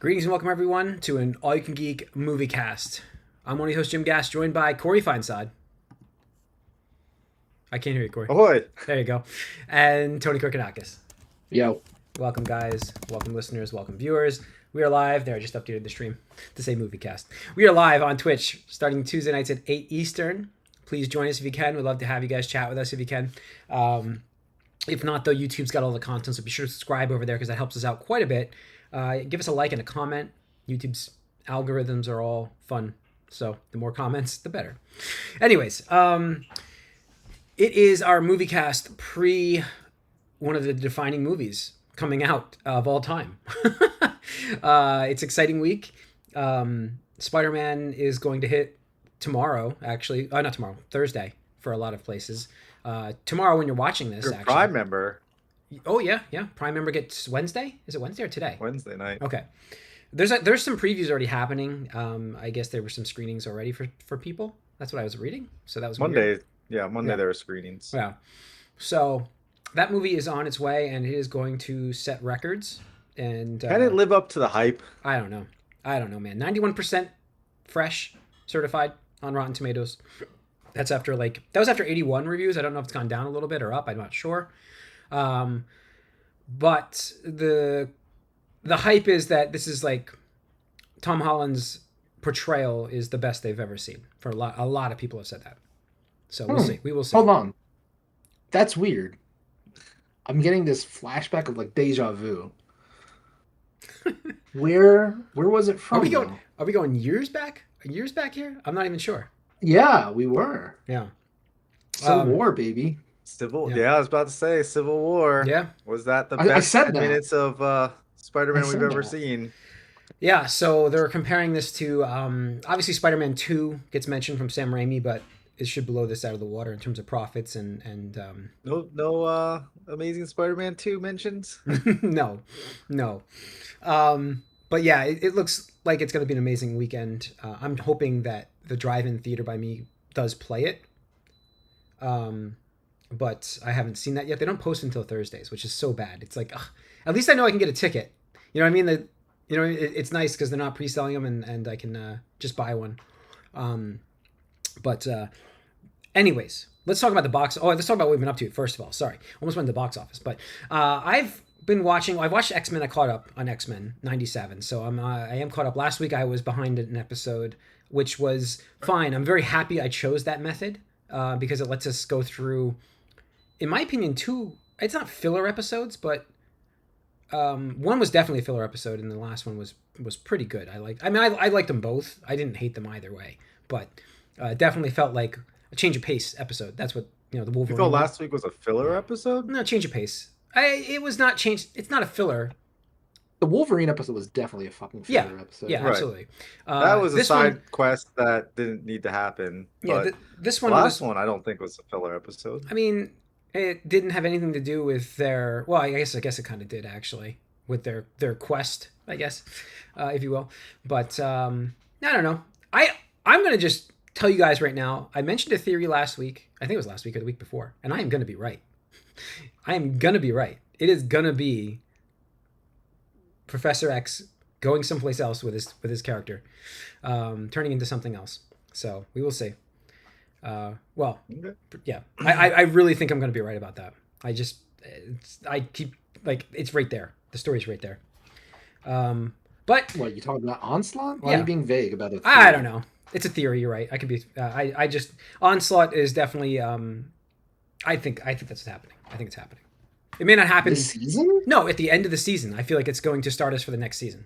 Greetings and welcome everyone to an All You Can Geek Moviecast. I'm one of your hosts, Jim Gass, joined by Corey Feinsod. I can't hear you, Corey. Ahoy! There you go. And Tony Korkanakis. Yo. Welcome, guys. Welcome, listeners. Welcome, viewers. We are live. There, I just updated the stream to say Moviecast. We are live on Twitch starting Tuesday nights at 8 Eastern. Please join us if you can. We'd love to have you guys chat with us if you can. If not, though, YouTube's got all the content, so be sure to subscribe over there because that helps us out quite a bit. Give us a like and a comment. YouTube's algorithms are all fun, so the more comments, the better. Anyways, it is our Moviecast pre one of the defining movies coming out of all time. It's exciting week. Spider-Man is going to hit tomorrow, actually. Not tomorrow, Thursday for a lot of places. Tomorrow when you're watching this, Your actually. Prime member. Oh, yeah. Prime member gets Wednesday? Is it Wednesday or today? Wednesday night. Okay. There's some previews already happening. I guess there were some screenings already for people. That's what I was reading. So that was Monday. weird. Yeah, Monday there were screenings. Yeah. So that movie is on its way, and it is going to set records. And Can it live up to the hype? I don't know, man. 91% fresh certified on Rotten Tomatoes. That was after 81 reviews. I don't know if it's gone down a little bit or up. I'm not sure. But the hype is that this is like Tom Holland's portrayal is the best they've ever seen. For a lot of people have said that. So we'll see. We will see. Hold on. That's weird. I'm getting this flashback of like deja vu. Where was it from? Are we going years back? Years back here? I'm not even sure. Yeah, we were. Yeah. Civil War, baby. Yeah, I was about to say Civil War. Yeah. Was that the best 10 minutes of Spider-Man we've ever seen? Yeah, so they're comparing this to obviously Spider-Man 2 gets mentioned from Sam Raimi, but it should blow this out of the water in terms of profits and No Amazing Spider-Man 2 mentions? no. But yeah, it looks like it's going to be an amazing weekend. I'm hoping that the drive-in theater by me does play it. But I haven't seen that yet. They don't post until Thursdays, which is so bad. It's like, at least I know I can get a ticket. You know what I mean? It's nice because they're not pre-selling them and I can just buy one. But anyways, let's talk about the box. Oh, let's talk about what we've been up to, first of all. Sorry. Almost went to the box office. But I've watched X-Men. I caught up on X-Men 97. So I am caught up. Last week I was behind an episode, which was fine. I'm very happy I chose that method because it lets us go through, in my opinion, it's not filler episodes, but one was definitely a filler episode, and the last one was pretty good. I liked them both. I didn't hate them either way, but definitely felt like a change of pace episode. That's what the Wolverine. You felt last week was a filler episode? No, change of pace. It was not changed. It's not a filler. The Wolverine episode was definitely a fucking filler episode. Yeah, right. Absolutely. That was a side quest that didn't need to happen. Yeah, this one. The last one I don't think was a filler episode. I mean, it didn't have anything to do with their. Well, I guess it kind of did actually with their quest, I guess, if you will. But I don't know. I'm gonna just tell you guys right now. I mentioned a theory last week. I think it was last week or the week before, and I am gonna be right. I am gonna be right. It is gonna be Professor X going someplace else with his character, turning into something else. So we will see. Yeah, I really think I'm going to be right about that. I keep like it's right there. The story's right there. But what you talking about Onslaught? Why yeah. are you being vague about it? I don't know. It's a theory. You're right. I could be. Onslaught is definitely. I think that's what's happening. I think it's happening. It may not happen this season. No, at the end of the season. I feel like it's going to start us for the next season.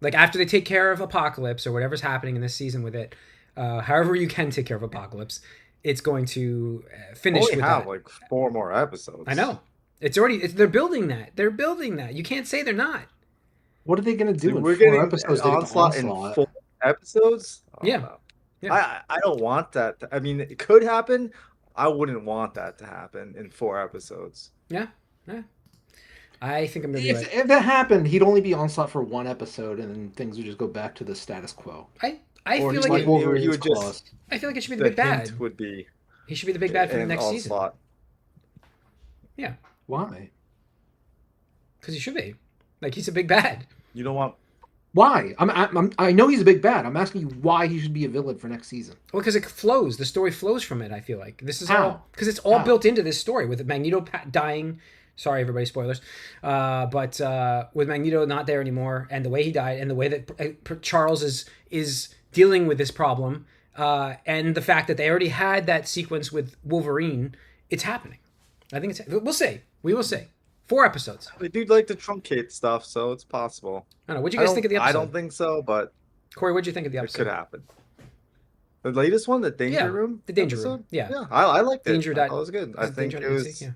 Like after they take care of Apocalypse or whatever's happening in this season with it, however you can take care of Apocalypse, it's going to finish with that. Like 4 more episodes. I know. They're building that. They're building that. You can't say they're not. What are they going to do in we're 4 getting episodes? Onslaught in 4 episodes? Yeah. I don't want that. I mean, it could happen. I wouldn't want that to happen in 4 episodes. Yeah. I think I'm going to be right. If that happened, he'd only be Onslaught for 1 episode, and then things would just go back to the status quo. I feel like I feel like it should be the big bad. Would be he should be the big bad for the next Onslaught. season. Yeah. Why? Because he should be. Like he's a big bad. You don't want. Why? I know he's a big bad. I'm asking you why he should be a villain for next season. Well, because it flows. The story flows from it. I feel like this is How? all because it's all How? built into this story with Magneto dying. Sorry, everybody, spoilers. But with Magneto not there anymore, and the way he died, and the way that Charles is dealing with this problem, and the fact that they already had that sequence with Wolverine, it's happening. I think it's. We'll see. We will see. 4 episodes. They do like to truncate stuff, so it's possible. I don't know. What'd you guys think of the episode? I don't think so, but Corey, what'd you think of the it episode? could happen. The latest one, the Danger Yeah, Room. the Danger episode? Room. Yeah. Yeah, I liked it. Danger I thought it was good. I think Danger it was. yeah.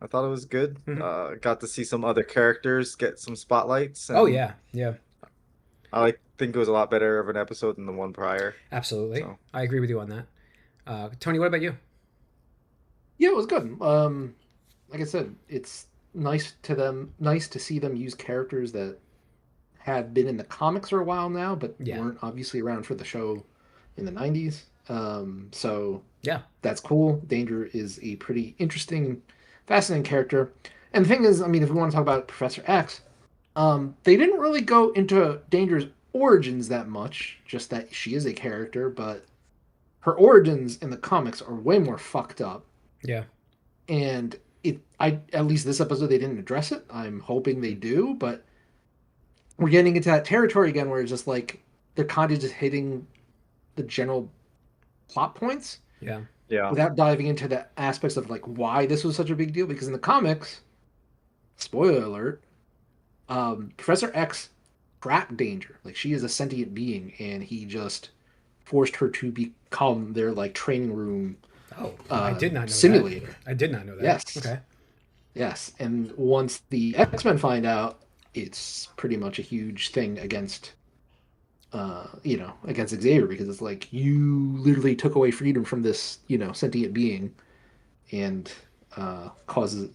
I thought it was good. Mhm. Got to see some other characters get some spotlights. Oh and yeah, yeah, I think it was a lot better of an episode than the one prior. absolutely. So. I agree with you on that. Tony, what about you? Yeah, it was good. Like I said, it's nice to see them use characters that had been in the comics for a while now, but Yeah. weren't obviously around for the show in the 90s. So Yeah, that's cool. Danger is a pretty interesting, fascinating character. And the thing is, I mean, if we want to talk about Professor X, they didn't really go into Danger's origins that much, just that she is a character, but her origins in the comics are way more fucked up. yeah, And at least this episode they didn't address it. I'm hoping they do, but we're getting into that territory again where it's just like they're kind of just hitting the general plot points yeah, without diving into the aspects of like why this was such a big deal. Because in the comics, spoiler alert, Professor X trapped Danger. Like she is a sentient being, and he just forced her to become their like training room. Oh, I did not know simulator. that. I did not know that. Yes. Okay. Yes, and once the X-Men find out, it's pretty much a huge thing against, against Xavier, because it's like you literally took away freedom from this, sentient being, and causes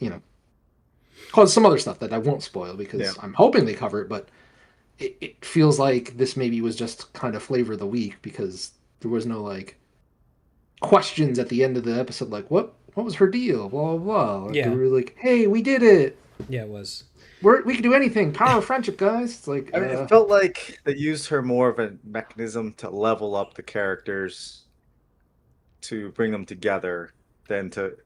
some other stuff that I won't spoil because I'm hoping they cover it, but it feels like this maybe was just kind of flavor of the week because there was no like questions at the end of the episode like what was her deal, blah blah blah. Yeah. They were like, hey, we did it, Yeah, it was. we can do anything, power of friendship, guys. It's like I mean, it felt like they used her more of a mechanism to level up the characters, to bring them together, than to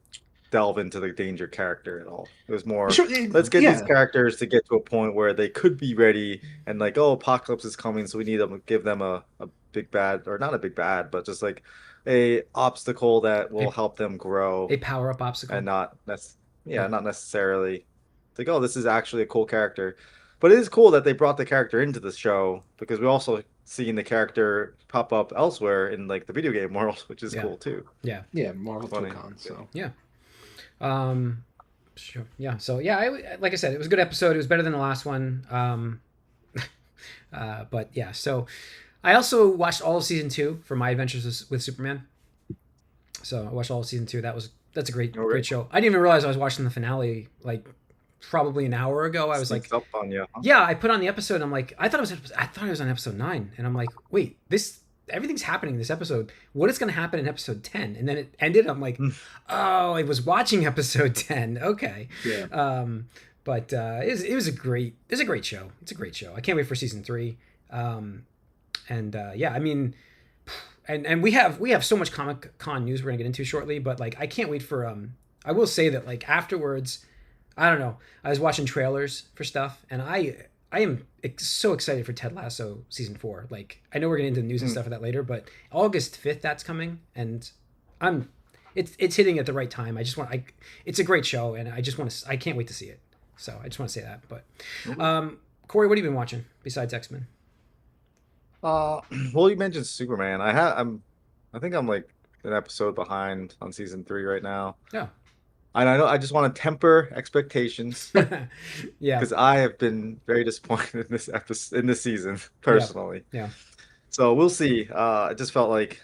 delve into the Danger character at all. It was more, let's get these characters to get to a point where they could be ready, and like, oh, Apocalypse is coming, so we need to give them a big bad, or not a big bad, but just like a obstacle that will help them grow. A power-up obstacle. And not necessarily like, oh, this is actually a cool character. But it is cool that they brought the character into the show, because we also seen the character pop up elsewhere in like the video game world, which is cool too. Yeah. Yeah, Marvel Tokon, so. Yeah. Sure. Yeah. So yeah, like I said, it was a good episode. It was better than the last one. But yeah, so I also watched all of season 2 for My Adventures with Superman. So I watched all of season 2. That's a great show. I didn't even realize I was watching the finale like probably an hour ago. I was like, up on you, huh? Yeah, I put on the episode. And I'm like, I thought it was on episode 9, and I'm like, wait, everything's happening in this episode. What is going to happen in episode 10? And then it ended. I'm like, oh, I was watching episode 10. Okay. Yeah. But it was a great show. It's a great show. I can't wait for season 3. Yeah, I mean, and we have so much Comic Con news we're gonna get into shortly. But like, I can't wait for I will say that like afterwards, I don't know. I was watching trailers for stuff, and I am so excited for Ted Lasso season 4. Like, I know we're getting into news and stuff of that later, but August 5th that's coming, and it's hitting at the right time. It's a great show, and I can't wait to see it. So I just want to say that. But Corey, what have you been watching besides X-Men? Well, you mentioned Superman. I think I'm like an episode behind on season 3 right now. Yeah. And I know I just want to temper expectations. Yeah. Because I have been very disappointed in this season personally. Yeah. So we'll see. It just felt like,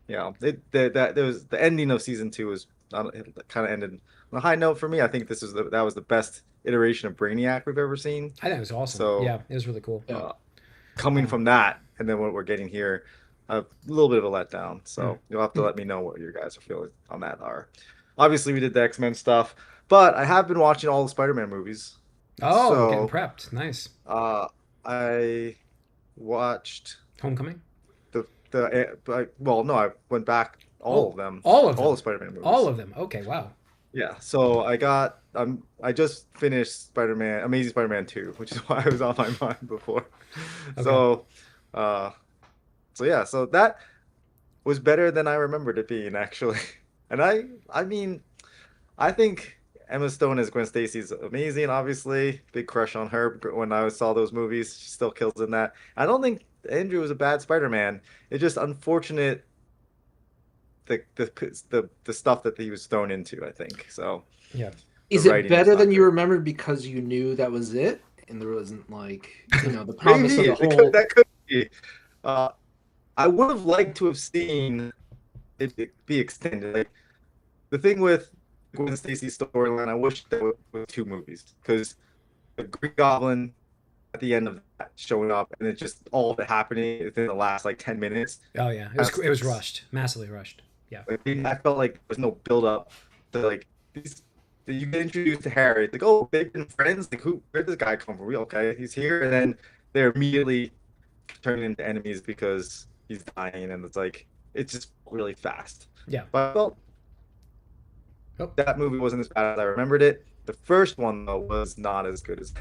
there was the ending of season 2 was kind of ended on a high note for me. I think that was the best iteration of Brainiac we've ever seen. I think it was awesome. So, yeah, it was really cool. Coming from that, and then what we're getting here, a little bit of a letdown. So you'll have to let me know what you guys are feeling on that. Obviously, we did the X-Men stuff, but I have been watching all the Spider-Man movies. Oh, getting So prepped. Nice. I watched Homecoming. well, no, I went back all Oh, of them, all of all the them. Spider-Man All movies. of them. Okay, wow. Yeah, so I just finished Amazing Spider-Man 2, which is why it was on my mind before. Okay. So, uh, so that was better than I remembered it being actually. And I mean, I think Emma Stone as Gwen Stacy is amazing. Obviously, big crush on her when I saw those movies. She still kills in that. I don't think Andrew was a bad Spider-Man. It's just unfortunate the stuff that he was thrown into, I think. So Yeah. the Is it writing was better not than you great. remembered because you knew that was it, and there wasn't the promise of Maybe the whole? that could be. Uh, I would have liked to have seen it be extended. Like the thing with Gwen Stacy's storyline, I wish there were two movies because the Green Goblin at the end of that showing up and it's just all of it happening within the last like 10 minutes. Oh yeah. It was rushed. Massively rushed. Yeah. Like, I felt like there was no build up to like these. You get introduced to Harry, like, oh, they've been friends. Like, where did this guy come from? We okay? He's here, and then they're immediately turning into enemies because he's dying, and it's just really fast. Yeah. But I felt Oh. that movie wasn't as bad as I remembered it. The first one though was not as good as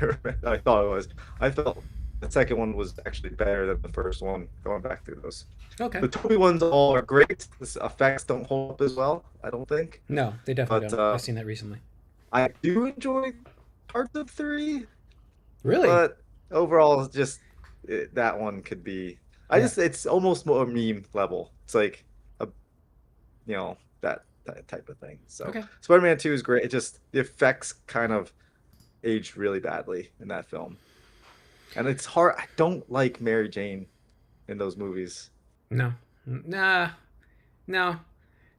I thought it was. I felt the second one was actually better than the first one. Going back through those. Okay. The Toby ones all are great. The effects don't hold up as well, I don't think. No, they definitely But don't. I've seen that recently. I do enjoy parts of 3, Really? but overall, that one could be. Yeah. It's almost more meme level. It's like a, that type of thing. So Okay. Spider-Man 2 is great. It just the effects kind of aged really badly in that film, and it's hard. I don't like Mary Jane in those movies. No. Nah. No.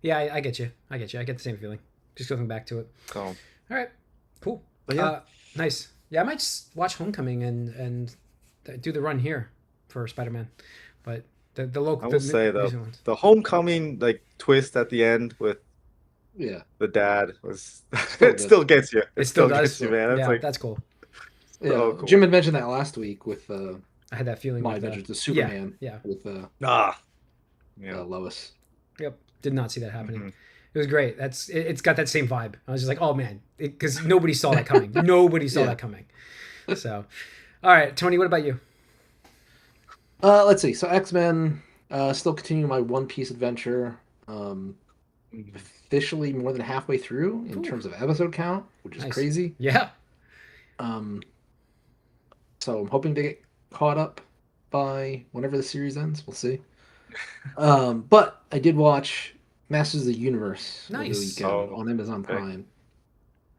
Yeah, I get you. I get you. I get the same feeling. Just going back to it. So, All right. Cool. but yeah, Nice. Yeah, I might just watch Homecoming and do the run here for Spider-Man, but the local. I will say recent ones. the homecoming like twist at the end with Yeah, the dad was Still it good. still gets you. It still does. Gets you, man. It's Yeah, like that's cool. yeah. so cool. Jim had mentioned that last week with I had that feeling. my with, adventures, the yeah, Superman yeah. with Yeah. Lois. Yep. Did not see that happening. Mhm. It was great. It's got that same vibe. I was just like, oh man, because nobody saw that coming. Nobody saw Yeah. that coming. So, all right, Tony, what about you? Let's see. So X-Men, still continuing my One Piece adventure. Officially more than halfway through in Ooh. terms of episode count, which is Nice. crazy. Yeah. So I'm hoping to get caught up by whenever the series ends. We'll see. But I did watch Masters of the Universe over the Nice. weekend Oh, on Amazon okay. Prime,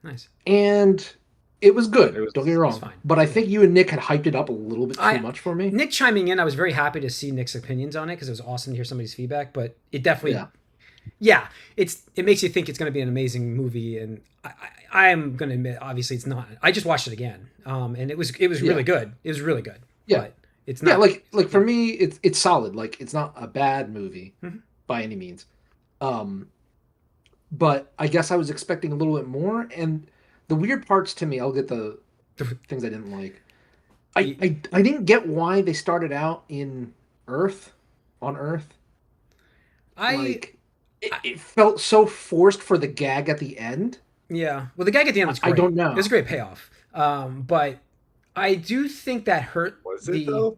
Nice. and it was good. It was- Don't get me it was wrong. fine. But I think you and Nick had hyped it up a little bit too much for me. Nick chiming in, I was very happy to see Nick's opinions on it because it was awesome to hear somebody's feedback. But it definitely, Yeah. it makes you think it's going to be an amazing movie, and I am going to admit, obviously, it's not. I just watched it again, and it was really good. It was really good. Yeah. But it's not. Yeah, like for me, it's solid. Like it's not a bad movie by any means. But I guess I was expecting a little bit more, and the weird parts to me, I'll get the things I didn't like. I didn't get why they started out on Earth. It felt so forced for the gag at the end. Yeah. Well, the gag at the end was great. I don't know. It was a great payoff. But I do think that hurt. Was it though?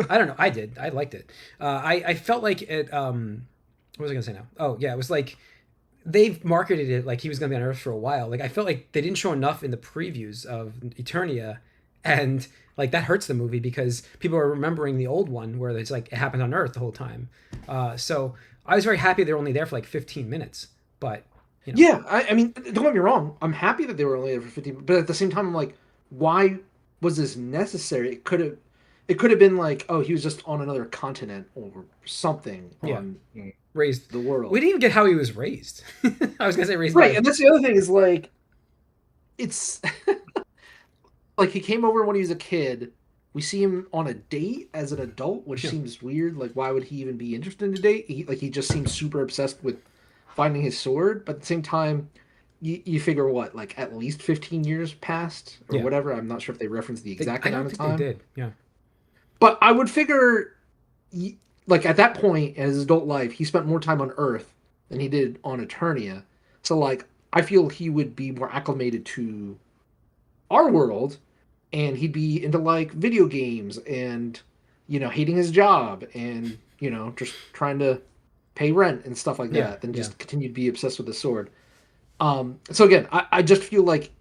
I don't know. I did. I liked it. I felt like it. What was I gonna say now? Oh yeah, it was like they've marketed it like he was gonna be on Earth for a while. Like I felt like they didn't show enough in the previews of Eternia, and like that hurts the movie because people are remembering the old one where it's like it happened on Earth the whole time. So I was very happy they were only there for like 15 minutes. But you know. Yeah, I mean, don't get me wrong. I'm happy that they were only there for 15, but at the same time, I'm like, why was this necessary? It could have been like, oh, he was just on another continent or something on Raised the world. We didn't even get how he was raised. I was gonna say raised. Right, and that's the other thing is like, it's like he came over when he was a kid. We see him on a date as an adult, which seems weird. Like, why would he even be interested in a date? He just seems super obsessed with finding his sword. But at the same time, you figure what, like at least 15 years passed or Yeah. whatever. I'm not sure if they referenced the exact I amount don't of think time. they did. Yeah. But I would figure, like at that point in his adult life, he spent more time on Earth than he did on Eternia. So like, I feel he would be more acclimated to our world, and he'd be into like video games and hating his job and just trying to pay rent and stuff like Yeah, that than yeah. just continue to be obsessed with the sword. So again, I just feel like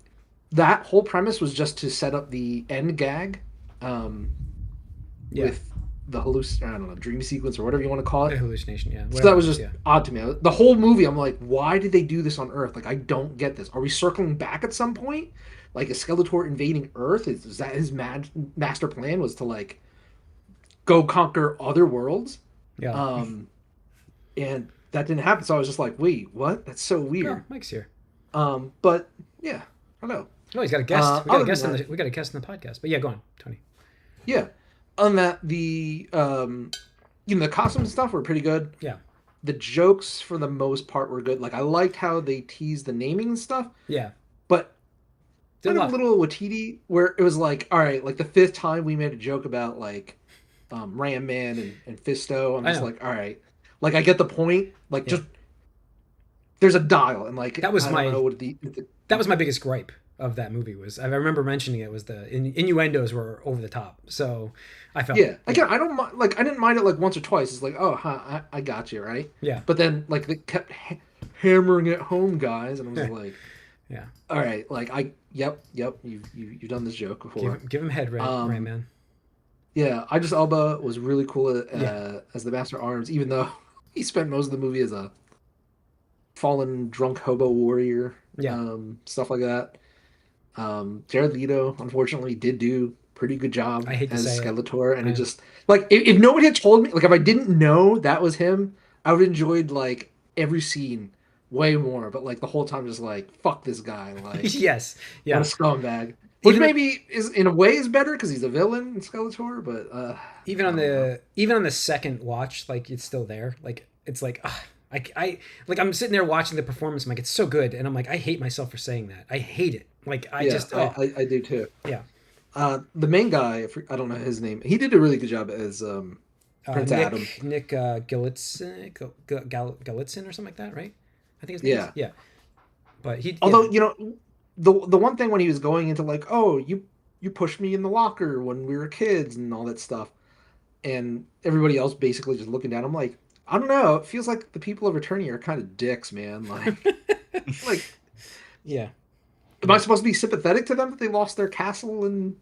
that whole premise was just to set up the end gag Yeah. with the I don't know, dream sequence or whatever you want to call The it. hallucination, yeah. So that was Whatever it just odd to me. The whole movie, I'm like, why did they do this on Earth? Like, I don't get this. Are we circling back at some point? Like, is Skeletor invading Earth? Is that his master plan, was to like go conquer other worlds? Yeah. And that didn't happen. So I was just like, wait, what? That's so Oh, weird. Mike's here. But yeah, I don't know. Oh, he's got a guest. We got a other guest than on that- we got a guest in the podcast. But yeah, go on, Tony. Yeah, on that the the costumes and stuff were pretty good. Yeah. The jokes for the most part were good. Like I liked how they teased the naming and stuff. Yeah. But Did kind of a little Watiti where it was like, all right, like the fifth time we made a joke about like Ram Man and Fisto. I'm just like, all right, like I get the point. Like just there's a dial and like that was I don't know what that was my biggest gripe of that movie. Was I remember mentioning it was the innuendos were over the top. So I felt again I don't like I didn't mind it like once or twice. It's like, oh I got you, right? Yeah. But then like they kept hammering it home, guys, and I was like, yeah, all right, like yep you've done this joke before. Give him head, Ram Man. Yeah, Idris Elba was really cool as the Master Arms, even though he spent most of the movie as a fallen drunk hobo warrior. Yeah. Stuff like that. Jared Leto, unfortunately, did do pretty good job as Skeletor, and it just like if nobody had told me, like if I didn't know that was him, I would have enjoyed like every scene way more. But like the whole time, just like fuck this guy, like yes, yeah, what a scumbag. Which maybe is in a way is better because he's a villain in Skeletor, but even on the second watch, like it's still there. Like it's like I like I'm sitting there watching the performance. I'm like, it's so good, and I'm like, I hate myself for saying that. I hate it. Like I do too. Yeah. The main guy, I don't know his name. He did a really good job as Prince Adam. Nick Galitzin or something like that, right? I think his name is. Yeah. But he. Although the one thing when he was going into like, oh, you pushed me in the locker when we were kids and all that stuff, and everybody else basically just looking down. I'm like, I don't know. It feels like the people of Eternia are kind of dicks, man. Like, yeah. Am I supposed to be sympathetic to them that they lost their castle and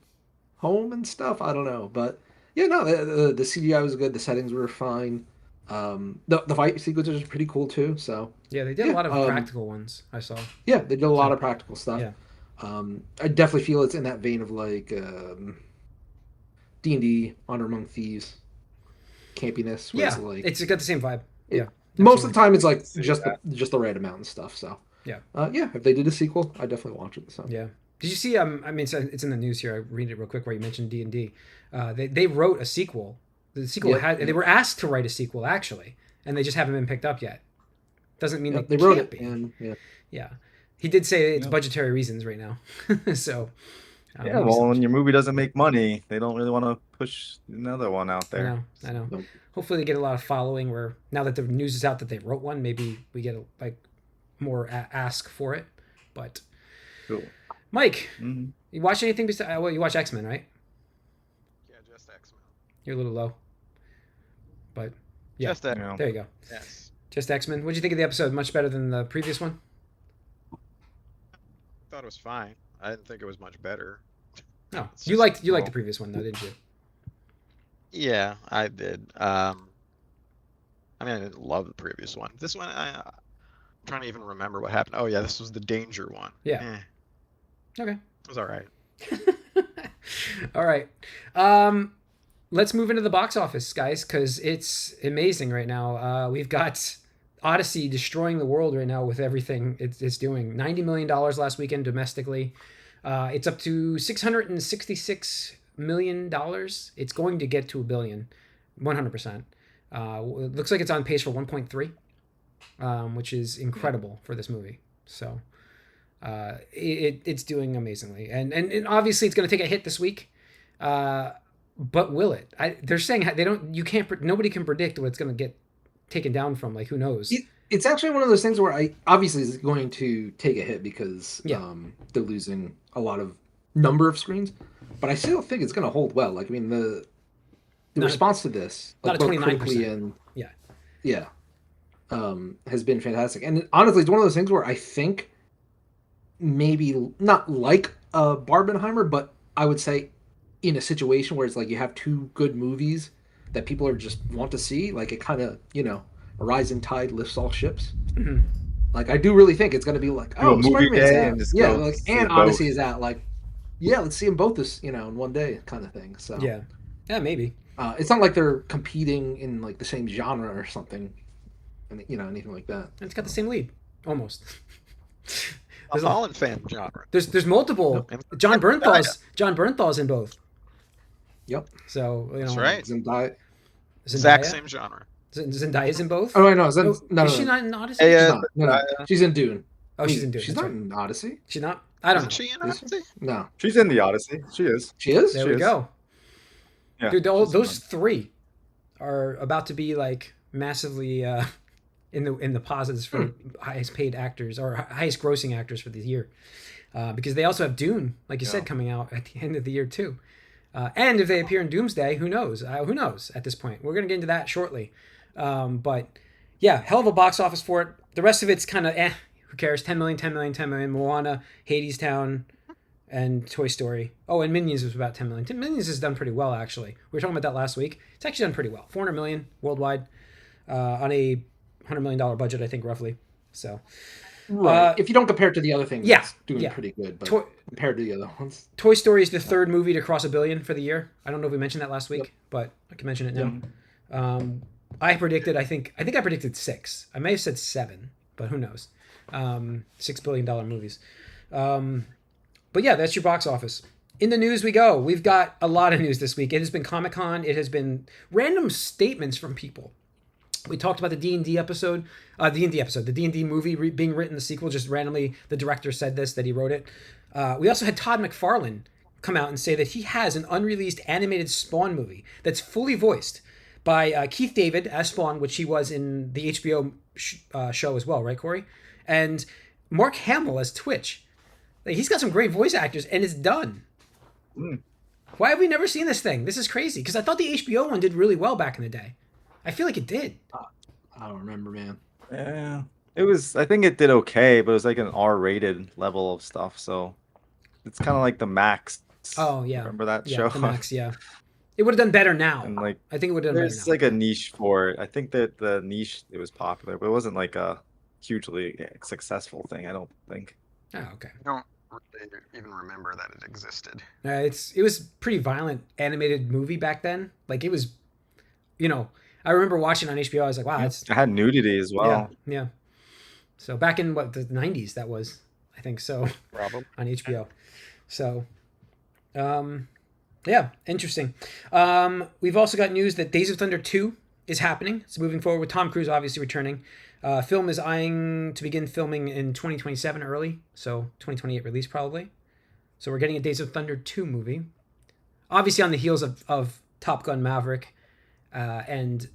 home and stuff? I don't know, but yeah, no, the CGI was good. The settings were fine. The fight sequences are pretty cool too. So yeah, they did a lot of practical ones. I saw. Yeah, they did a lot of practical stuff. Yeah. I definitely feel it's in that vein of like D&D, Honor Among Thieves, campiness. Yeah, it's got the same vibe. Yeah. Most of the time, it's like just the right amount and stuff. So. Yeah. If they did a sequel, I'd definitely watch it. So. Yeah. Did you see? I mean, it's in the news here. I read it real quick where you mentioned D&D. They wrote a sequel. The sequel they were asked to write a sequel actually, and they just haven't been picked up yet. Doesn't mean they wrote can't it. be. And, yeah. He did say it's budgetary reasons right now. So. When your movie doesn't make money, they don't really want to push another one out there. I know. Nope. Hopefully, they get a lot of following. Where now that the news is out that they wrote one, maybe we get more ask for it. But cool. Mike, you watch anything besides? Well, you watch X-Men, right? Yeah, just X-Men. You're a little low, but yeah, just X-Men. There you go. Yes, just X-Men. What did you think of the episode? Much better than the previous one? I thought it was fine. I didn't think it was much better. No, you liked the previous one though, didn't you? Yeah, I did. I mean, I didn't love the previous one. This one, I'm trying to even remember what happened. Oh yeah, this was the danger one. Yeah. Okay. It was all right. All right. Let's move into the box office, guys, because it's amazing right now. We've got Odyssey destroying the world right now with everything it's doing. $90 million last weekend domestically. It's up to $666 million. It's going to get to $1 billion, 100%. It looks like it's on pace for 1.3, which is incredible for this movie. So It's doing amazingly, and obviously it's going to take a hit this week. But will it? They're saying they don't. You can't. Nobody can predict what it's going to get taken down from. Like, who knows? It's actually one of those things where I obviously is going to take a hit because they're losing a lot of number of screens, but I still think it's going to hold well. Like, I mean, the response to this, like, both critically and has been fantastic. And honestly, it's one of those things where I think maybe not like Barbenheimer, but I would say in a situation where it's like you have two good movies that people are just want to see, like it kind of, a rising tide lifts all ships. Mm-hmm. Like, I do really think it's going to be like, oh, Spider-Man's out. And Odyssey is out. Like, let's see them both this, in one day kind of thing. So yeah, maybe. It's not like they're competing in like the same genre or something, and anything like that. And it's got the same lead, almost. There's all in fan genre. There's multiple. John Bernthal's in both. Yep. So that's right. Zendaya. Exact same genre. Zendaya's in both. Oh, I know. No, is she not in Odyssey? No. She's in Dune. Oh, she's in Dune. She's not in Odyssey. She's not. I don't know. Is she in Odyssey? No. She's in the Odyssey. She is. She is. There we go. Yeah, dude, those three are about to be like massively in the positives for highest paid actors or highest grossing actors for the year, because they also have Dune, like you said, coming out at the end of the year too. And if they appear in Doomsday, who knows? Who knows at this point? We're gonna get into that shortly. But yeah, hell of a box office for it. The rest of it's kind of who cares? 10 million. Moana, Hadestown, and Toy Story. Oh, and Minions was about 10 million. Minions has done pretty well, actually. We were talking about that last week. It's actually done pretty well. 400 million worldwide on a $100 million budget, I think, roughly. So, if you don't compare it to the other things, it's doing pretty good. But compared to the other ones, Toy Story is the third movie to cross $1 billion for the year. I don't know if we mentioned that last week, but I can mention it now. I think I predicted 6. I may have said 7, but who knows? $6 billion movies. But yeah, that's your box office. In the news we go. We've got a lot of news this week. It has been Comic-Con. It has been random statements from people. We talked about the D&D episode, the D&D movie being written, the sequel, just randomly the director said that he wrote it. We also had Todd McFarlane come out and say that he has an unreleased animated Spawn movie that's fully voiced by Keith David as Spawn, which he was in the HBO show as well, right, Corey? And Mark Hamill as Twitch. Like, he's got some great voice actors, and it's done. Why have we never seen this thing? This is crazy, because I thought the HBO one did really well back in the day. I feel like it did. I don't remember, man. Yeah, it was. I think it did okay, but it was like an R-rated level of stuff, so it's kind of like the Max. Oh yeah, remember that show? The Max, yeah. It would have done better now. And like, I think it would have done better now. There's like a niche for it. I think that the niche, it was popular, but it wasn't like a hugely successful thing. I don't think. Oh, okay. I don't really even remember that it existed. It was pretty violent animated movie back then. Like, it was, I remember watching on HBO. I was like, wow, it had nudity as well. Yeah. So back in the 90s, that was, I think so. Probably on HBO. So, yeah, interesting. We've also got news that Days of Thunder 2 is happening. It's moving forward with Tom Cruise obviously returning. Film is eyeing to begin filming in 2027 early, so 2028 release probably. So we're getting a Days of Thunder 2 movie. Obviously on the heels of Top Gun Maverick and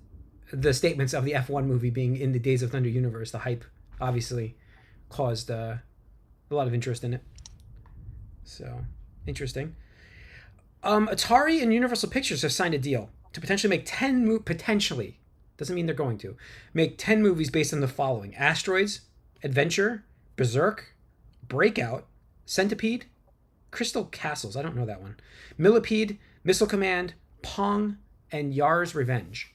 the statements of the F1 movie being in the Days of Thunder universe. The hype obviously caused a lot of interest in it. So, interesting. Atari and Universal Pictures have signed a deal to potentially make 10 potentially, doesn't mean they're going to, make 10 movies based on the following: Asteroids, Adventure, Berserk, Breakout, Centipede, Crystal Castles, I don't know that one, Millipede, Missile Command, Pong, and Yar's Revenge.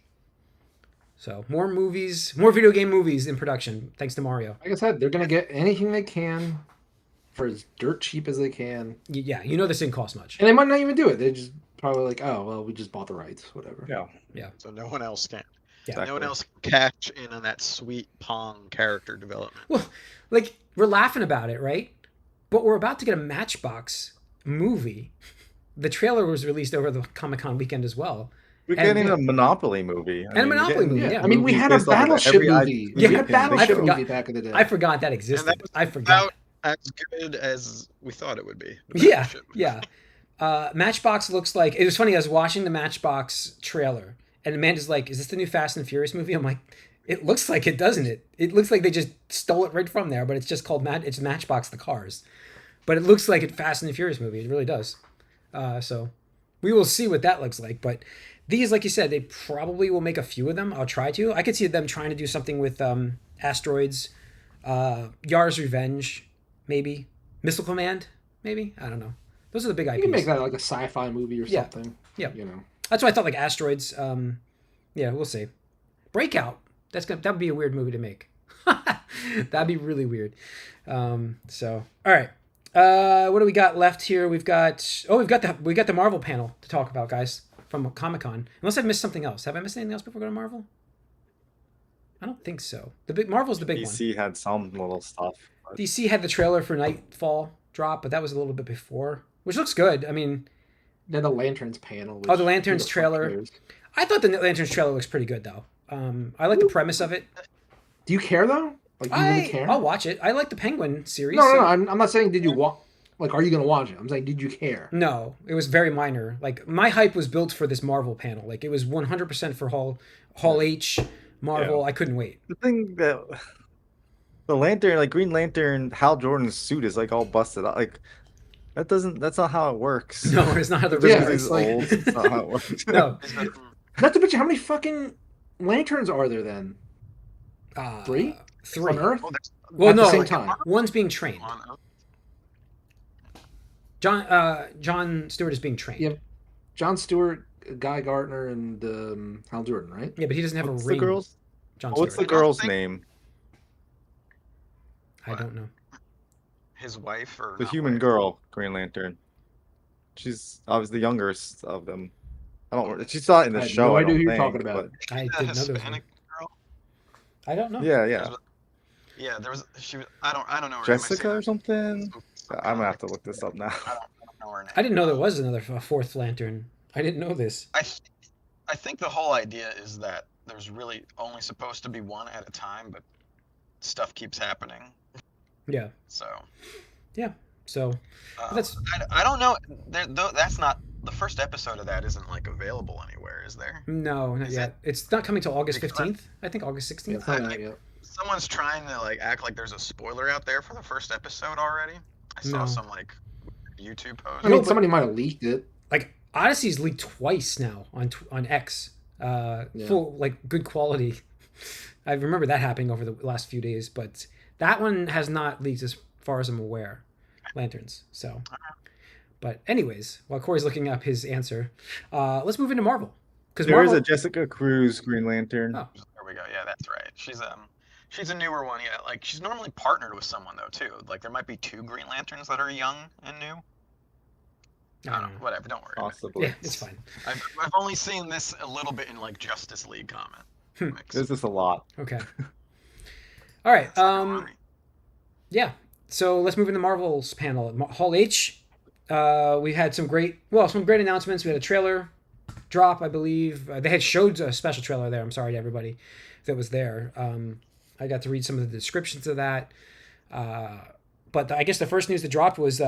So more movies, more video game movies in production, thanks to Mario. Like I said, they're going to get anything they can for as dirt cheap as they can. Yeah, this didn't cost much. And they might not even do it. They just probably like, oh, well, we just bought the rights, whatever. Yeah. So no one else can. Yeah. Exactly. No one else can catch in on that sweet Pong character development. Well, like, we're laughing about it, right? But we're about to get a Matchbox movie. The trailer was released over the Comic-Con weekend as well. We're getting a Monopoly movie. A Monopoly movie, yeah. I mean, we had a Battleship movie. We had a Battleship movie back in the day. I forgot that existed. I forgot. as good as we thought it would be. Yeah, Shit. yeah. Matchbox looks like it was funny. I was watching the Matchbox trailer, and Amanda's like, "Is this the new Fast and Furious movie?" I'm like, "It looks like it, doesn't it? It looks like they just stole it right from there, but it's just called It's Matchbox the Cars, but it looks like a Fast and Furious movie. It really does. So we will see what that looks like. But these, like you said, they probably will make a few of them. I'll try to. I could see them trying to do something with Asteroids, Yar's Revenge, maybe Missile Command, maybe. I don't know. Those are the big IPs. You can make that like a sci-fi movie or something. Yeah. You know. That's why I thought like Asteroids. Yeah, we'll see. Breakout. That would be a weird movie to make. That'd be really weird. So all right. What do we got left here? We've got the Marvel panel to talk about, guys, from Comic-Con. Unless I've missed something else. Have I missed anything else before we go to Marvel? I don't think so. Marvel's the big one. DC had some little stuff. But... DC had the trailer for Nightfall drop, but that was a little bit before, which looks good. I mean, then the Lanterns panel. The Lanterns trailer. I thought the Lanterns trailer looks pretty good though. I like the premise of it. Do you care though? Like, do you really care? I'll watch it. I like the Penguin series. No. I'm not saying did you watch. Like, are you gonna watch it? I'm saying, did you care? No, it was very minor. Like, my hype was built for this Marvel panel. Like, it was 100% for Hall H, Marvel. Yeah. I couldn't wait. The thing that the Lantern, like Green Lantern, Hal Jordan's suit is like all busted out. Like, that's not how it works. No, it's not how the it's like... old. It's not how it works. No. Not to mention how many fucking lanterns are there then? 3 on Earth. Well, no, at the same time. One's being trained. John Stewart is being trained. Yeah, John Stewart, Guy Gardner, and Hal Jordan, right? Yeah, but he doesn't have what's a ring. What's the girl's name? I don't know. His wife or the human girl, Green Lantern. She's obviously the youngest of them. I don't. She's not in the show. No idea who you're talking about. I didn't know there was. I don't know. Yeah. Yeah, there was. She was. I don't know. Her Jessica or something. I'm gonna have to look this up now. I don't know her name. I didn't know there was a fourth Lantern. I didn't know this. I think the whole idea is that there's really only supposed to be one at a time, but stuff keeps happening. Yeah. So. Yeah. So. That's. I don't know. That's not the first episode of that. Isn't like available anywhere, is there? No, not yet. It's not coming till August 15th. I think August 16th. Yeah, someone's trying to like act like there's a spoiler out there for the first episode already. I saw some like YouTube post. I mean, somebody might have leaked it. Like Odyssey's leaked twice now on X. Full like good quality. I remember that happening over the last few days, but that one has not leaked as far as I'm aware. Lanterns. So, but anyways, while Corey's looking up his answer, let's move into Marvel. Because there is a Jessica Cruz Green Lantern. Oh. There we go. Yeah, that's right. She's a newer one. Yeah, like she's normally partnered with someone though too. Like there might be 2 Green Lanterns that are young and new. I don't know. Whatever. Don't worry. Possibly. Yeah, it's fine. I've only seen this a little bit in like Justice League comment. There's this a lot. Okay. All right. Yeah. So let's move into Marvel's panel. Hall H. We had some great announcements. We had a trailer drop, I believe. They showed a special trailer there. I'm sorry to everybody that was there. I got to read some of the descriptions of that. But I guess the first news that dropped was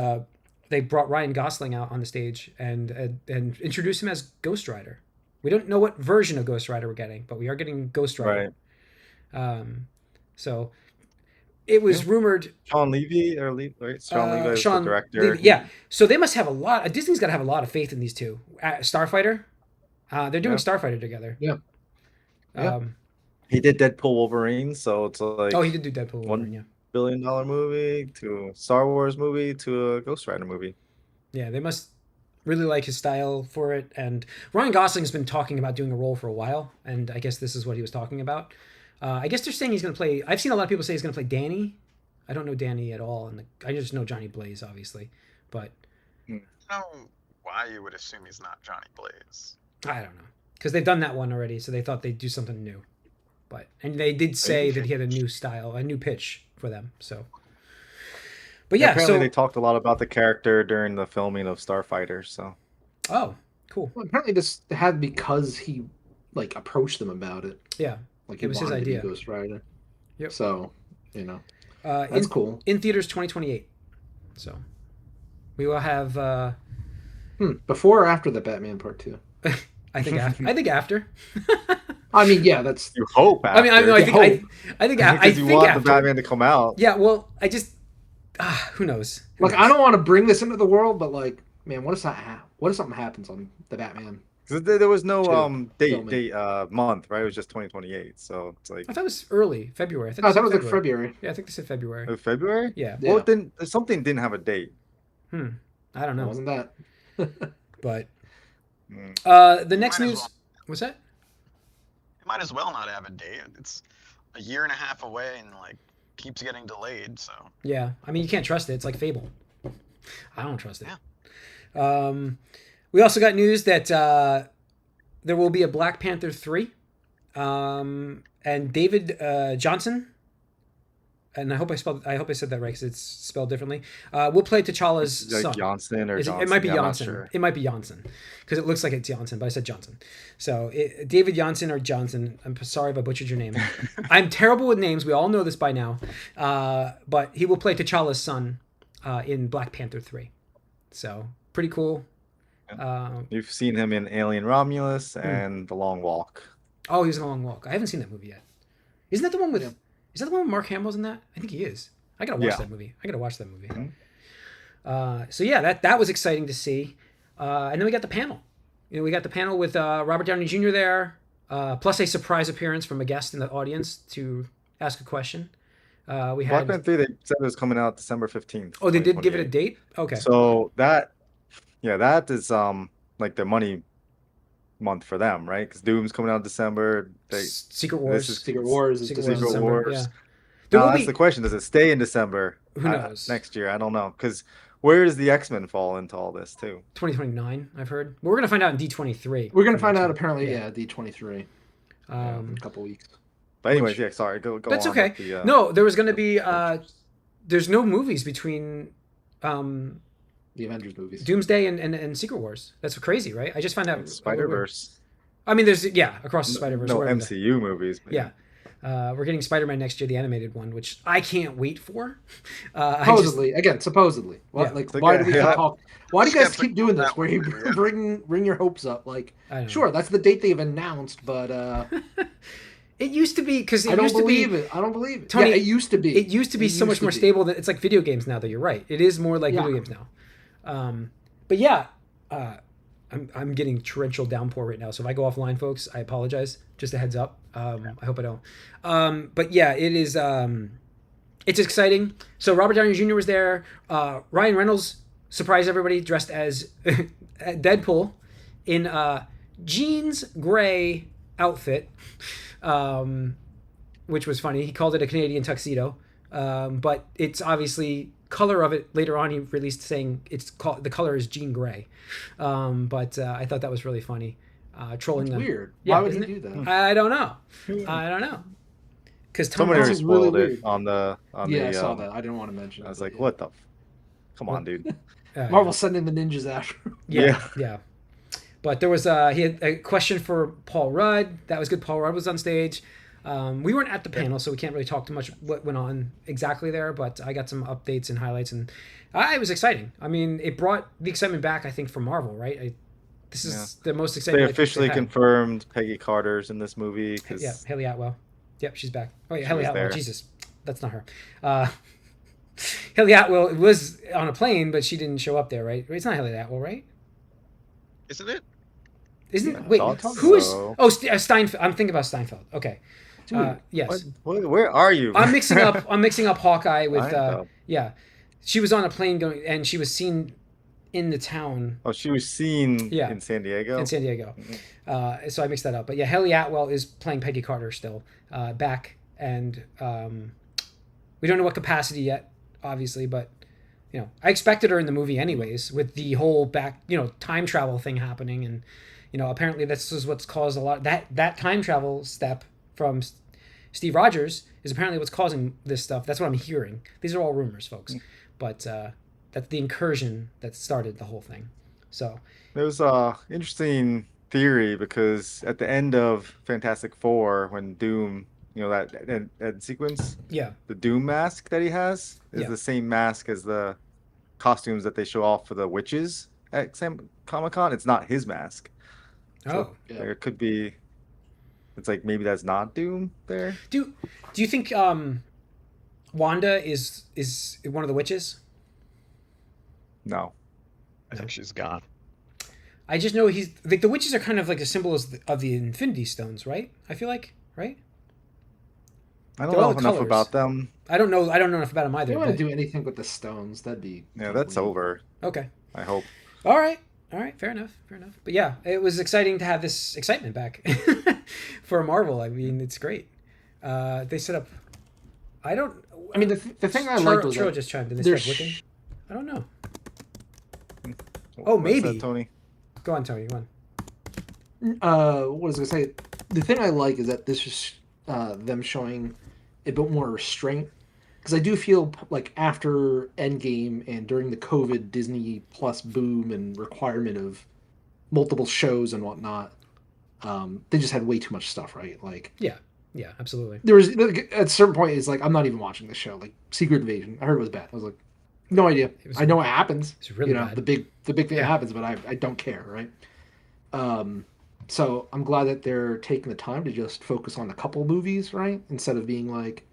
they brought Ryan Gosling out on the stage and introduced him as Ghost Rider. We don't know what version of Ghost Rider we're getting, but we are getting Ghost Rider. Right. So it was rumored. Sean Levy, right? Sean Levy is the director. Levy, yeah. So they must have a lot. Disney's got to have a lot of faith in these two. Starfighter. They're doing Starfighter together. Yeah. He did Deadpool Wolverine, so it's like he did do Deadpool Wolverine, $1 billion movie to a Star Wars movie to a Ghost Rider movie. Yeah, they must really like his style for it. And Ryan Gosling's been talking about doing a role for a while, and I guess this is what he was talking about. I guess they're saying he's going to play. I've seen a lot of people say he's going to play Danny. I don't know Danny at all, and I just know Johnny Blaze, obviously. But I don't know why you would assume he's not Johnny Blaze. I don't know, because they've done that one already, so they thought they'd do something new. And they did say that he had a new style, a new pitch for them. So, but yeah, apparently they talked a lot about the character during the filming of Starfighter. So, oh, cool. Well, apparently this had because he like approached them about it. Yeah, like it was his idea. Ghost Rider. Yep. So, you know, That's cool. In theaters 2028. So we will have. Before or after the Batman Part 2? I think after. I mean, yeah, that's. You hope. After. I think because you want after. the Batman to come out. Yeah, well, I just who knows? Like, I don't want to bring this into the world, but like, man, what if something happens on the Batman? Because there was no month, right? It was just 2028. So it's like I thought it was early February. I thought it was like February. Yeah, I think they said February. February? Yeah. Well, then something didn't have a date. I don't know. It wasn't that? But the next news. What's that? It might as well not have a date. It's a year and a half away and like keeps getting delayed. So yeah, I mean you can't trust it. It's like Fable. I don't trust it. Yeah. We also got news that there will be a Black Panther 3, and David Johnson. And I hope I said that right because it's spelled differently. We'll play T'Challa's son. Johnson or Johnson? It might be yeah, Johnson. Sure. It might be Johnson because it looks like it's Johnson, but I said Johnson. So David Johnson or Johnson. I'm sorry if I butchered your name. I'm terrible with names. We all know this by now. But he will play T'Challa's son in Black Panther 3. So pretty cool. You've seen him in Alien Romulus and The Long Walk. Oh, he was in The Long Walk. I haven't seen that movie yet. Isn't that the one with? Yeah. Is that the one with Mark Hamill's in that? I think he is. I gotta watch that movie. Mm-hmm. So yeah, that was exciting to see. And then we got the panel. We got the panel with Robert Downey Jr. there, plus a surprise appearance from a guest in the audience to ask a question. We had Black Panther 3. They said it was coming out December 15th. Oh, they did give it a date. Okay. So that is like the money month for them, right? Because Doom's coming out in December. Secret Wars. Secret Wars. Yeah. That's the question. Does it stay in December? Who knows? Next year, I don't know. Because where does the X-Men fall into all this too? 2029, I've heard. But we're gonna find out in D23. We're gonna find out apparently, D23. In a couple weeks. But anyways, sorry. Go. That's on okay. With no, there was gonna be. There's no movies between. The Avengers movies. Doomsday and Secret Wars. That's crazy, right? I just found out. Spider-Verse. I mean, there's across the Spider-Verse. No MCU movies. But yeah. We're getting Spider-Man next year, the animated one, which I can't wait for. Supposedly. Why do we talk? Why do you guys keep doing this? Where you bring your hopes up? Like, sure, that's the date they've announced, but it used to be because I don't believe it. Tony, it used to be. It used to be so much more stable. That it's like video games now. Though you're right, it is more like video games now. But yeah, I'm getting torrential downpour right now. So if I go offline, folks, I apologize. Just a heads up. I hope I don't. But yeah, it is. It's exciting. So Robert Downey Jr. was there. Ryan Reynolds surprised everybody dressed as Deadpool in jeans gray outfit, which was funny. He called it a Canadian tuxedo, but it's obviously color of it. Later on, he released saying the color is jean gray. But I thought that was really funny. Trolling That's them. Weird. Yeah, why would he do that? I don't know. Because somebody already spoiled it on the. I saw that. I didn't want to mention. I was like, what the? Come on, dude. Marvel sending the ninjas after. Yeah. But there was he had a question for Paul Rudd. That was good. Paul Rudd was on stage. We weren't at the panel, so we can't really talk too much what went on exactly there. But I got some updates and highlights, and it was exciting. I mean, it brought the excitement back. I think for Marvel, right? This is the most exciting. They officially confirmed Peggy Carter's in this movie. Yeah, Haley Atwell. Yep, she's back. Oh yeah, Haley Atwell. There. Jesus, that's not her. Haley Atwell was on a plane, but she didn't show up there, right? It's not Haley Atwell, right? Isn't it? Wait, who is? Oh, Steinfeld. I'm thinking about Steinfeld. Okay. Yes. Where are you? I'm mixing up Hawkeye with. Yeah, she was on a plane going, and she was seen in the town. Oh, she was seen in San Diego? In San Diego. Mm-hmm. So I mixed that up. But yeah, Haley Atwell is playing Peggy Carter still, back. And we don't know what capacity yet, obviously. But, I expected her in the movie anyways with the whole time travel thing happening. And, apparently this is what's caused a lot. That time travel step from Steve Rogers is apparently what's causing this stuff. That's what I'm hearing. These are all rumors, folks. But... that's the incursion that started the whole thing. So there was a interesting theory because at the end of Fantastic Four, when Doom you know, that sequence, Yeah. the Doom mask that he has is the same mask as the costumes that they show off for the witches at Comic-Con. It's not his mask. So there could be. It's like maybe that's not Doom there. Do you think Wanda is one of the witches? No. I think she's gone. I just know he's like the witches are kind of like a symbol of the Infinity Stones, right? I feel like, right? I don't know enough about them. I don't know enough about them either. If they want to do anything with the stones, that'd be that's over. Okay. I hope. All right. Fair enough. But yeah, it was exciting to have this excitement back for Marvel. I mean, it's great. They set up. I mean, the thing I liked was Tro just chimed in. They started looking. I don't know. Oh, maybe. That, Tony? Go on, Tony. Go on. What was I gonna say? The thing I like is that this is them showing a bit more restraint, because I do feel like after Endgame and during the COVID Disney Plus boom and requirement of multiple shows and whatnot, they just had way too much stuff, right? Like yeah, absolutely. There was at a certain point, it's like I'm not even watching this show. Like Secret Invasion, I heard it was bad. I was like, no idea. I know what happens. It's really bad. The big thing that happens, but I don't care, right? So I'm glad that they're taking the time to just focus on a couple movies, right? Instead of being like,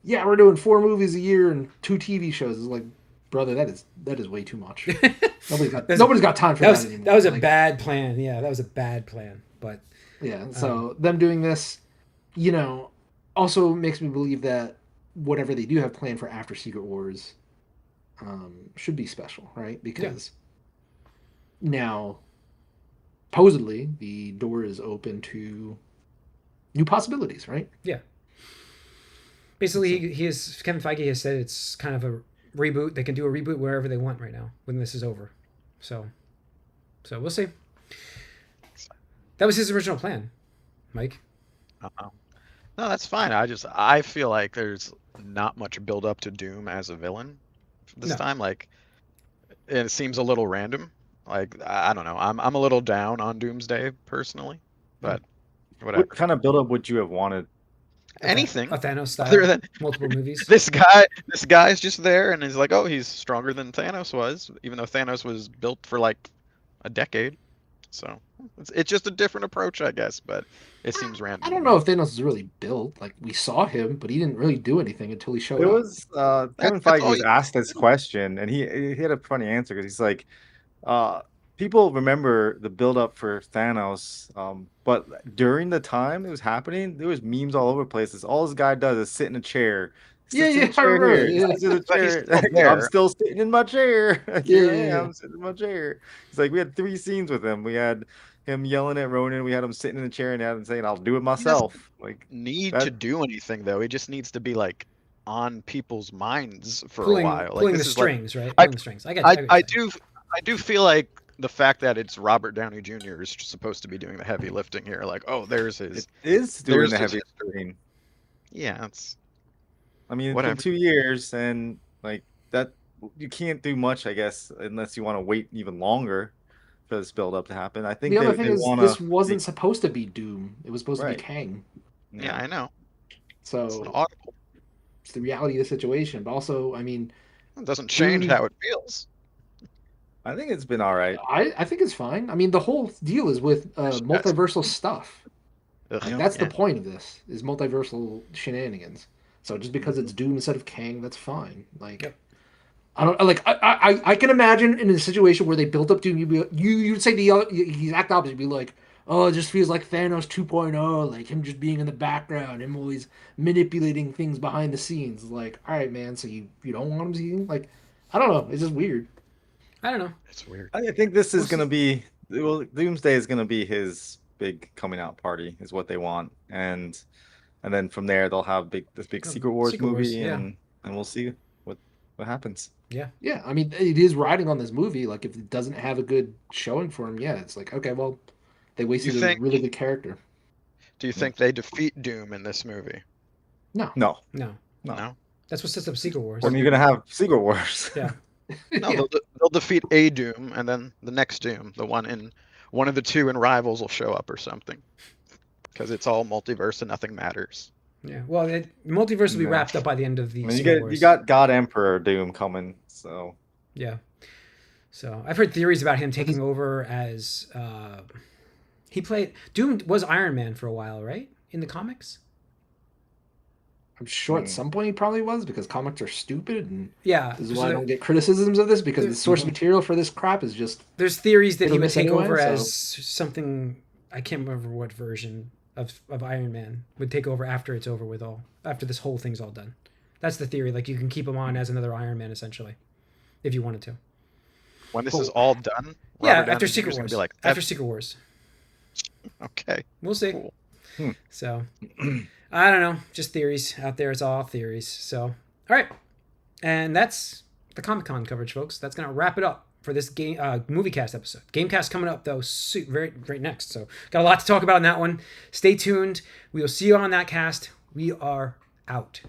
yeah, we're doing 4 movies a year and 2 TV shows. It's like, brother, that is way too much. Nobody's got time for that anymore. That was a bad plan. Yeah, that was a bad plan. But yeah, so them doing this, also makes me believe that whatever they do have planned for after Secret Wars should be special, right? Because now, supposedly, the door is open to new possibilities, right? Yeah. Basically, Kevin Feige has said it's kind of a reboot. They can do a reboot wherever they want right now when this is over. So we'll see. That was his original plan, Mike. No, that's fine. I feel like there's not much build up to Doom as a villain this time. Like, it seems a little random. Like, I don't know. I'm a little down on Doomsday personally, but whatever. What kind of build up would you have wanted? Anything. A Thanos style. Other than multiple movies. This guy's just there and he's like, oh, he's stronger than Thanos was, even though Thanos was built for like a decade. So it's just a different approach, I guess, but it seems random. I don't know if Thanos is really built. Like, we saw him, but he didn't really do anything until he showed up. It was Kevin Feige was asked this question, and he had a funny answer because he's like, people remember the build up for Thanos, but during the time it was happening, there was memes all over places. All this guy does is sit in a chair. I'm still sitting in my chair. I'm sitting in my chair. It's like we had 3 scenes with him. We had him yelling at Ronan. We had him sitting in a chair and had him saying, "I'll do it myself." Like, to do anything though. He just needs to be like on people's minds for a while. Like, pulling the strings, right? Pulling the strings. I do feel like the fact that it's Robert Downey Jr. is supposed to be doing the heavy lifting here. Like, oh, there's his. It is doing the heavy lifting. Yeah, it's. I mean, it's been 2 years, and like that, you can't do much, I guess, unless you want to wait even longer for this build up to happen. I think the other thing is this wasn't supposed to be Doom. It was supposed to be Kang. Yeah, I know. So it's the reality of the situation, but also, I mean, it doesn't change how it feels. I think it's been all right. I think it's fine. I mean, the whole deal is with multiversal stuff. That's the point of this, is multiversal shenanigans. So just because it's Doom instead of Kang, that's fine. Like, I don't like. I can imagine in a situation where they built up Doom, you'd say the exact opposite. You'd be like, oh, it just feels like Thanos 2.0, like him just being in the background, him always manipulating things behind the scenes. Like, all right, man. So you don't want him to like, I don't know. It's just weird. I don't know. It's weird. I think this is gonna be Doomsday is gonna be his big coming out party, is what they want, and then from there they'll have this big Secret Wars movie, and we'll see what happens. Yeah. I mean, it is riding on this movie. Like, if it doesn't have a good showing for him, it's like, okay, well, they wasted a really good character. Do you think they defeat Doom in this movie? No. That's what sets up Secret Wars. When you're gonna have Secret Wars. Yeah. No, they'll defeat a Doom, and then the next Doom, the one of the 2 in Rivals, will show up or something. Because it's all multiverse and nothing matters. Yeah. Well, the multiverse will be No. wrapped up by the end of the I mean, Star Wars. you got God Emperor Doom coming, so Yeah. So I've heard theories about him taking over as he played Doom was Iron Man for a while, right? In the comics. I'm sure at some point he probably was, because comics are stupid, and Yeah. this is why I don't get criticisms of this, because the source material for this crap is just. There's theories that hit or he would miss take anyway, over so- as something. I can't remember what version of Iron Man would take over after it's over with after this whole thing's all done. That's the theory. Like you can keep him on as another Iron Man essentially, if you wanted to. When this is all done, Yeah, Robert after Downey Jr. Secret is gonna Wars. be like, After Secret Wars, okay, we'll see. cool. So I don't know. Just theories out there. It's all theories. So all right, and that's the Comic-Con coverage, folks. That's gonna wrap it up for this game Moviecast episode. Gamecast coming up though, very right next. So got a lot to talk about in that one. Stay tuned. We will see you on that cast. We are out.